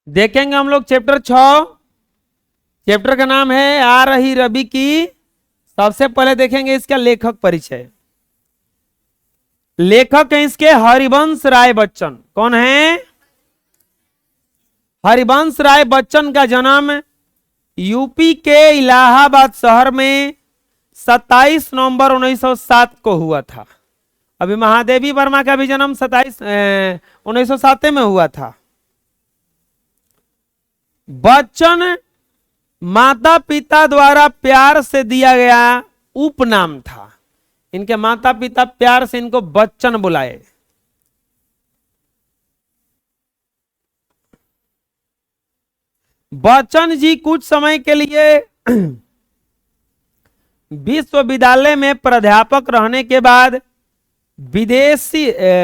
देखेंगे हम लोग चैप्टर 6। चैप्टर का नाम है आ रही रवि की। सबसे पहले देखेंगे इसका लेखक परिचय। लेखक है इसके हरिवंश राय बच्चन। कौन है? हरिवंश राय बच्चन का जन्म यूपी के इलाहाबाद शहर में 27 नवंबर 1907 को हुआ था। अभी महादेवी वर्मा का भी जन्म 1907 में हुआ था। बच्चन माता पिता द्वारा प्यार से दिया गया उपनाम था। इनके माता पिता प्यार से इनको बच्चन बुलाए। बच्चन जी कुछ समय के लिए विश्वविद्यालय में प्राध्यापक रहने के बाद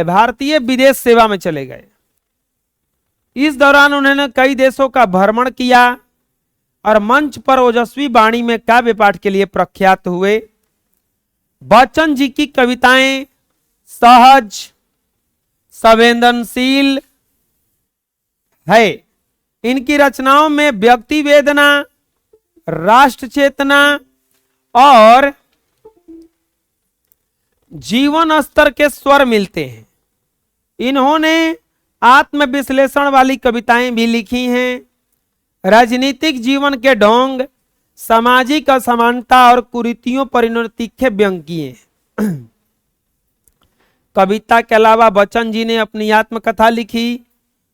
भारतीय विदेश सेवा में चले गए। इस दौरान उन्होंने कई देशों का भ्रमण किया और मंच पर ओजस्वी वाणी में काव्य पाठ के लिए प्रख्यात हुए। बच्चन जी की कविताएं सहज, संवेदनशील है। इनकी रचनाओं में व्यक्ति वेदना, राष्ट्र चेतना और जीवन स्तर के स्वर मिलते हैं। इन्होंने आत्मविश्लेषण वाली कविताएं भी लिखी हैं। राजनीतिक जीवन के ढोंग, सामाजिक असमानता और कुरीतियों पर इन्होंने तीखे व्यंग किए। कविता के अलावा बच्चन जी ने अपनी आत्मकथा लिखी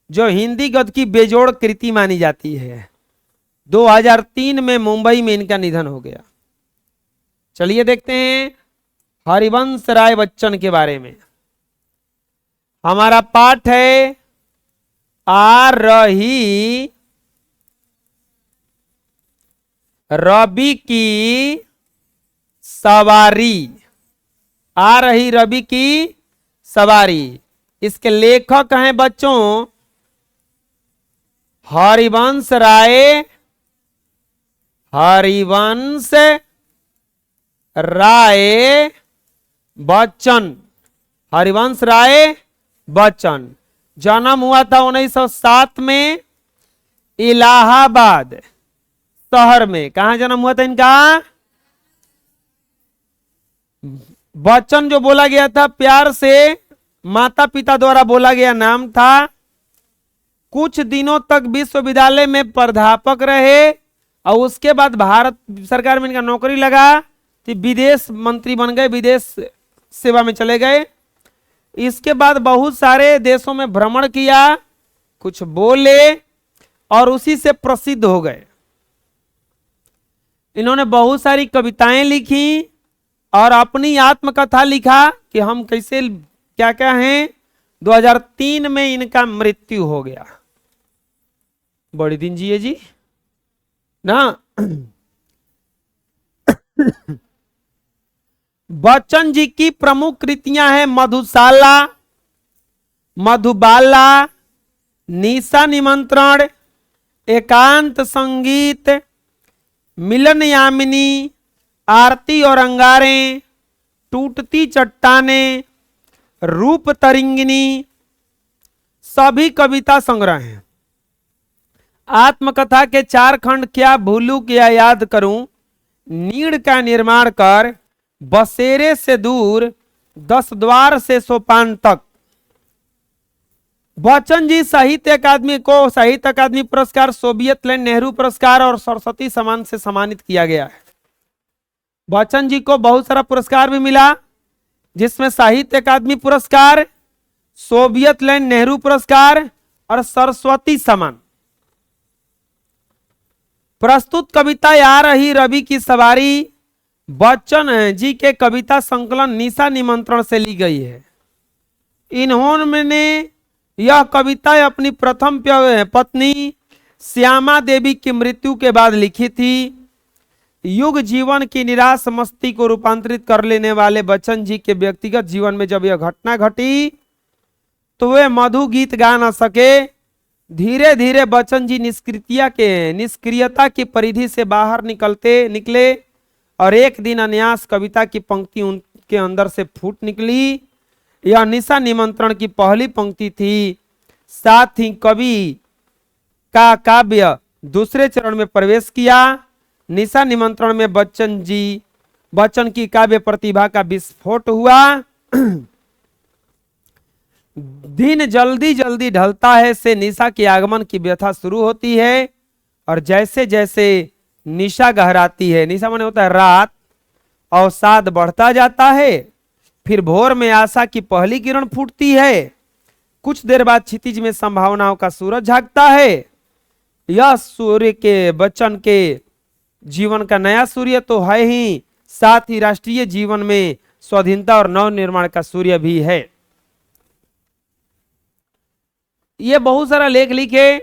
जो हिंदी गद्य की बेजोड़ कृति मानी जाती है। 2003 में मुंबई में इनका निधन हो गया। चलिए देखते हैं हरिवंश राय बच्चन के बारे में। हमारा पाठ है आ रही रवि की सवारी। आ रही रवि की सवारी। इसके लेखक हैं बच्चों हरिवंश राय बच्चन। हरिवंश राय बच्चन। जन्म हुआ था 1907 में इलाहाबाद शहर में। कहां जन्म हुआ था इनका? बच्चन जो बोला गया था प्यार से माता पिता द्वारा बोला गया नाम था। कुछ दिनों तक विश्वविद्यालय में प्राध्यापक रहे और उसके बाद भारत सरकार में इनका नौकरी लगा तो विदेश मंत्री बन गए, विदेश सेवा में चले गए। इसके बाद बहुत सारे देशों में भ्रमण किया, कुछ बोले और उसी से प्रसिद्ध हो गए। इन्होंने बहुत सारी कविताएं लिखी और अपनी आत्मकथा लिखा कि हम कैसे क्या क्या हैं। 2003 में इनका मृत्यु हो गया। बड़ी दिन जिए जी ना। बच्चन जी की प्रमुख कृतियां हैं मधुशाला, मधुबाला, निशा निमंत्रण, एकांत संगीत, मिलन यामिनी, आरती और अंगारें, टूटती चट्टानें, रूप तरिंगिनी सभी कविता संग्रह हैं। आत्मकथा के 4 खंड क्या भूलूं क्या याद करूं, नीड़ का निर्माण कर, बसेरे से दूर, 10 द्वार से सोपान तक। बच्चन जी साहित्य अकादमी पुरस्कार, सोवियत लैंड नेहरू पुरस्कार और सरस्वती सम्मान से सम्मानित किया गया है। बच्चन जी को बहुत सारा पुरस्कार भी मिला जिसमें साहित्य अकादमी पुरस्कार, सोवियत लैंड नेहरू पुरस्कार और सरस्वती सम्मान। प्रस्तुत कविता आ रही रवि की सवारी बच्चन जी के कविता संकलन निशा निमंत्रण से ली गई है। इन्होंने यह कविता अपनी प्रथम पत्नी श्यामा देवी की मृत्यु के बाद लिखी थी। युग जीवन की निराश मस्ती को रूपांतरित कर लेने वाले बच्चन जी के व्यक्तिगत जीवन में जब यह घटना घटी तो वे मधु गीत गा न सके। धीरे धीरे बच्चन जी निष्क्रियता की परिधि से बाहर निकले और एक दिन अन्यास कविता की पंक्ति उनके अंदर से फूट निकली। यह निशा निमंत्रण की पहली पंक्ति थी। साथ ही कवि का काव्य दूसरे चरण में प्रवेश किया। निशा निमंत्रण में बच्चन की काव्य प्रतिभा का विस्फोट हुआ। दिन जल्दी जल्दी ढलता है से निशा के आगमन की व्यथा शुरू होती है, और जैसे जैसे निशा गहराती है, निशा माने होता है रात, अवसाद बढ़ता जाता है। फिर भोर में आशा की पहली किरण फूटती है। कुछ देर बाद क्षितिज में संभावनाओं का सूरज झांकता है। यह सूर्य के बच्चन के जीवन का नया सूर्य तो है ही, साथ ही राष्ट्रीय जीवन में स्वाधीनता और नव निर्माण का सूर्य भी है। ये बहुत सारा लेख लिखे।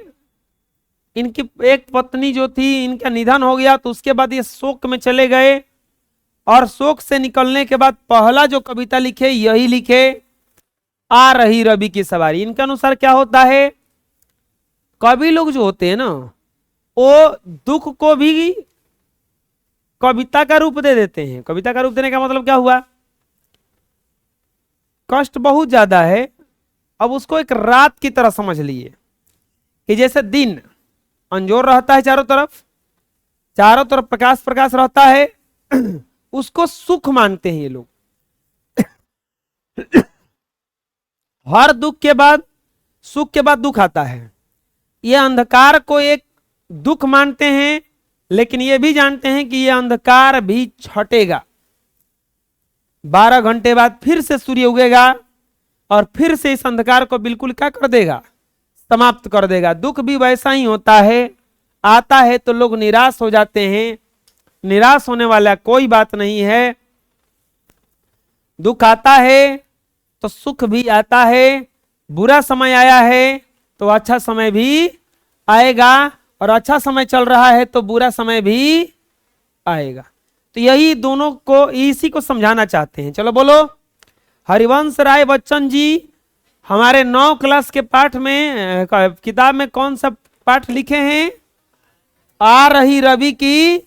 इनकी एक पत्नी जो थी, इनका निधन हो गया, तो उसके बाद ये शोक में चले गए, और शोक से निकलने के बाद पहला जो कविता लिखे यही लिखे, आ रही रवि की सवारी। इनके अनुसार क्या होता है, कवि लोग जो होते हैं ना, वो दुख को भी कविता का रूप दे देते हैं। कविता का रूप देने का मतलब क्या हुआ, कष्ट बहुत ज्यादा है, अब उसको एक रात की तरह समझ लिए कि जैसे दिन अंजोर रहता है, चारों तरफ प्रकाश प्रकाश रहता है, उसको सुख मानते हैं ये लोग। हर दुख के बाद सुख के बाद दुख आता है। ये अंधकार को एक दुख मानते हैं, लेकिन ये भी जानते हैं कि ये अंधकार भी छटेगा। 12 घंटे बाद फिर से सूर्य उगेगा, और फिर से इस अंधकार को बिल्कुल क्या कर देगा, समाप्त कर देगा। दुख भी वैसा ही होता है, आता है तो लोग निराश हो जाते हैं। निराश होने वाला कोई बात नहीं है। दुख आता है तो सुख भी आता है, बुरा समय आया है तो अच्छा समय भी आएगा, और अच्छा समय चल रहा है तो बुरा समय भी आएगा। तो यही दोनों को, इसी को समझाना चाहते हैं। चलो बोलो। हरिवंश राय बच्चन जी हमारे 9 क्लास के पाठ में, किताब में कौन सा पाठ लिखे हैं, आ रही रवि की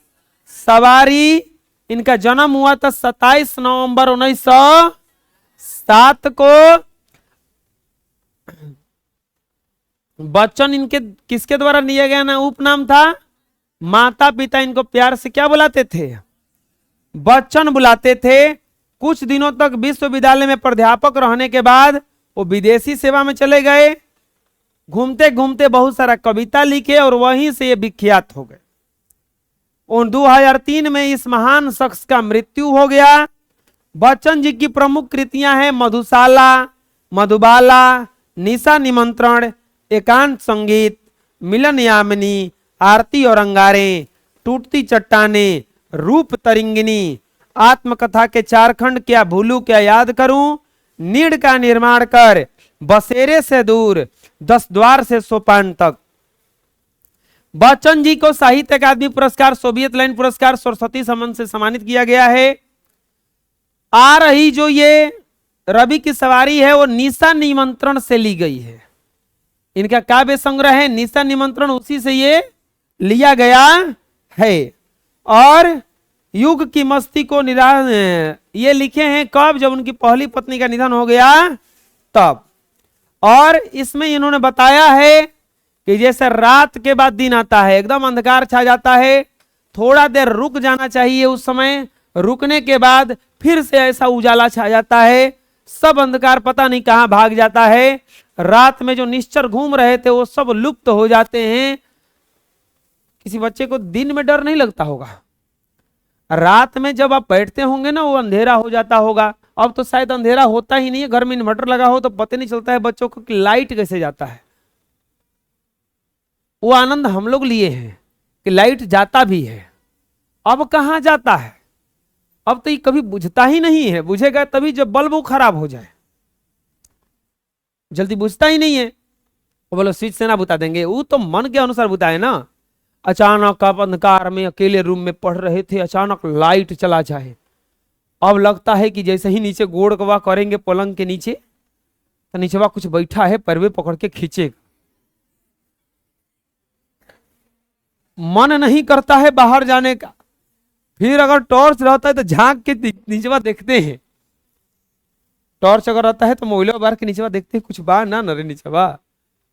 सवारी। इनका जन्म हुआ था 27 नवंबर 1907 को। बच्चन इनके किसके द्वारा लिया गया ना उपनाम था, माता पिता इनको प्यार से क्या बुलाते थे, बच्चन बुलाते थे। कुछ दिनों तक विश्वविद्यालय में प्राध्यापक रहने के बाद वो विदेशी सेवा में चले गए। घूमते घूमते बहुत सारा कविता लिखे, और वहीं से ये विख्यात हो गए। और 2003 में इस महान शख्स का मृत्यु हो गया। बच्चन जी की प्रमुख कृतियां हैं मधुशाला, मधुबाला, निशा निमंत्रण, एकांत संगीत, मिलन यामिनी, आरती और अंगारें, टूटती चट्टानें, रूप तरिंगिनी, आत्मकथा के 4 खंड, क्या भूलू क्या याद करूं, नीड़ का निर्माण कर, बसेरे से दूर, 10 द्वार से सोपान तक। बच्चन जी को साहित्य अकादमी पुरस्कार, सोवियत लैंड पुरस्कार, सरस्वती सम्मान से सम्मानित किया गया है। आ रही जो ये रवि की सवारी है वो निशा निमंत्रण से ली गई है। इनका काव्य संग्रह है निशा निमंत्रण, उसी से ये लिया गया है। और युग की मस्ती को ये लिखे हैं कब, जब उनकी पहली पत्नी का निधन हो गया तब। और इसमें इन्होंने बताया है कि जैसे रात के बाद दिन आता है, एकदम अंधकार छा जाता है, थोड़ा देर रुक जाना चाहिए, उस समय रुकने के बाद फिर से ऐसा उजाला छा जाता है, सब अंधकार पता नहीं कहां भाग जाता है। रात में जो निश्चर घूम रहे थे वो सब लुप्त हो जाते हैं। किसी बच्चे को दिन में डर नहीं लगता होगा, रात में जब आप बैठते होंगे ना वो अंधेरा हो जाता होगा। अब तो शायद अंधेरा होता ही नहीं है, घर में इन्वर्टर लगा हो तो पता नहीं चलता है बच्चों को कि लाइट कैसे जाता है। वो आनंद हम लोग लिए हैं कि लाइट जाता भी है। अब कहां जाता है, अब तो ये कभी बुझता ही नहीं है। बुझेगा तभी जब बल्ब वो खराब हो जाए, जल्दी बुझता ही नहीं है। वो बोलो स्विच से ना बुता देंगे, वो तो मन के अनुसार बुताए ना। अचानक आप अंधकार में अकेले रूम में पढ़ रहे थे, अचानक लाइट चला जाए, अब लगता है कि जैसे ही नीचे गोड़ गवा करेंगे पलंग के नीचे तो नीचेवा कुछ बैठा है, परवे पकड़ के खींचेगा। मन नहीं करता है बाहर जाने का। फिर अगर टॉर्च रहता है तो झांक के नीचेवा देखते हैं। टॉर्च अगर रहता है तो मोबाइल बाहर के नीचेवा देखते हैं कुछ बा ना नरे नीचेवा,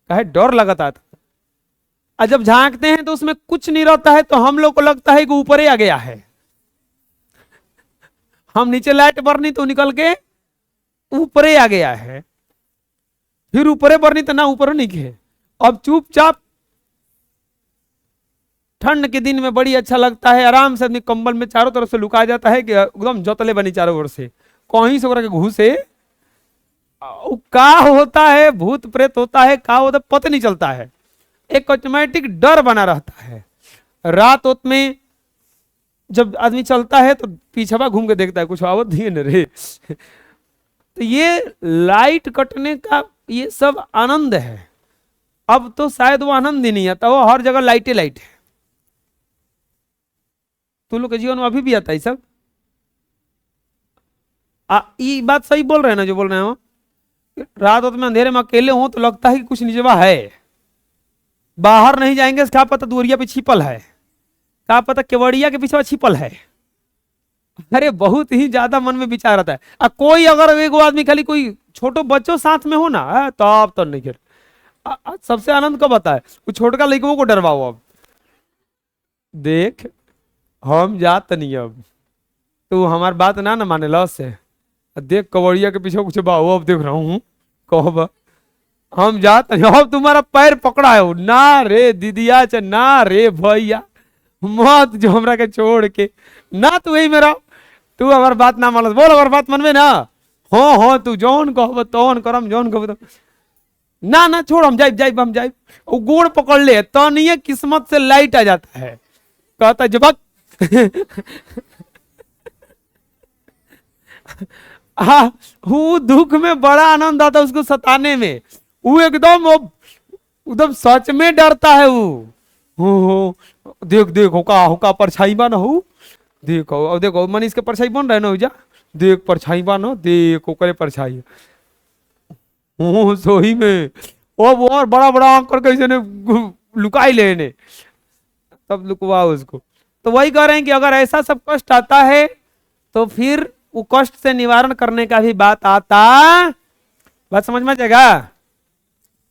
कहे डर लगता था। और जब झांकते हैं तो उसमें कुछ नहीं रहता है, तो हम लोग को लगता है कि ऊपर ही आ गया है। हम नीचे लाइट बरनी तो निकल के ऊपर ही आ गया है, फिर ऊपर बरनी तो ना ऊपर नहीं के। अब चुपचाप ठंड के दिन में बड़ी अच्छा लगता है, आराम से आदमी कंबल में चारों तरफ से लुका जाता है कि एकदम जोतले बनी चारों ओर से, कहीं से के घुसे का होता है, भूत प्रेत होता है, का होता है पता नहीं चलता है। एक ऑटोमेटिक डर बना रहता है। रात में जब आदमी चलता है तो पीछवा घूम के देखता है कुछ आवत नहीं न रे। तो ये लाइट कटने का ये सब आनंद है। अब तो शायद वो आनंद ही नहीं आता, वो हर जगह लाइटे लाइट है। तुम लोग के जीवन में अभी भी आता है सब। ये बात सही बोल रहे हैं ना जो बोल रहे हैं। रात में अंधेरे में अकेले हो तो लगता है कि कुछ निजवा है, बाहर नहीं जाएंगे क्या पता दुवरिया पे छिपल है, क्या पता केवड़िया के पीछे छिपल है। अरे बहुत ही ज्यादा मन में विचार आता है। कोई अगर एक आदमी खाली कोई छोटो बच्चों साथ में हो ना तो आप तो नहीं कर। सबसे आनंद कब आता है, वो छोटका लड़कों को डरवाओ। अब देख हम जात नहीं, अब तू हमारी बात ना माने लॉस है। देख कवड़िया के पीछे कुछ बाबू अब देख रहा हूँ कहो हम जात नहीं। अब तुम्हारा पैर पकड़ा है ना रे दीदिया च ना रे भैया, मत जो हमरा के छोड़ के ना, तू यही मेरा तू हमार बात ना मानस, बोल हमार बात मन में ना हो तू जौन कहो तौन करम, जौन कहो ना ना छोड़, हम जाइब हम जाइब। वो गोड़ पकड़ ले तो नहीं है, किस्मत से लाइट आ जाता है, कहता जबक। वो दुख में बड़ा आनंद आता है उसको सताने में। वो एकदम सच में डरता है। वो हो देख देख होका परछाई बा ना हो, देखो अब देखो मनीष के परछाई बन रहे ना जा, देख परछाई बा ना, देख करे परछाई हो सोही में। वो और बड़ा बड़ा आंख करके इसे लुकाई लेने, तब लुकवा उसको। तो वही कह रहे हैं कि अगर ऐसा सब कष्ट आता है तो फिर वो कष्ट से निवारण करने का भी बात आता। बात समझ में आएगा?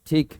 ठीक।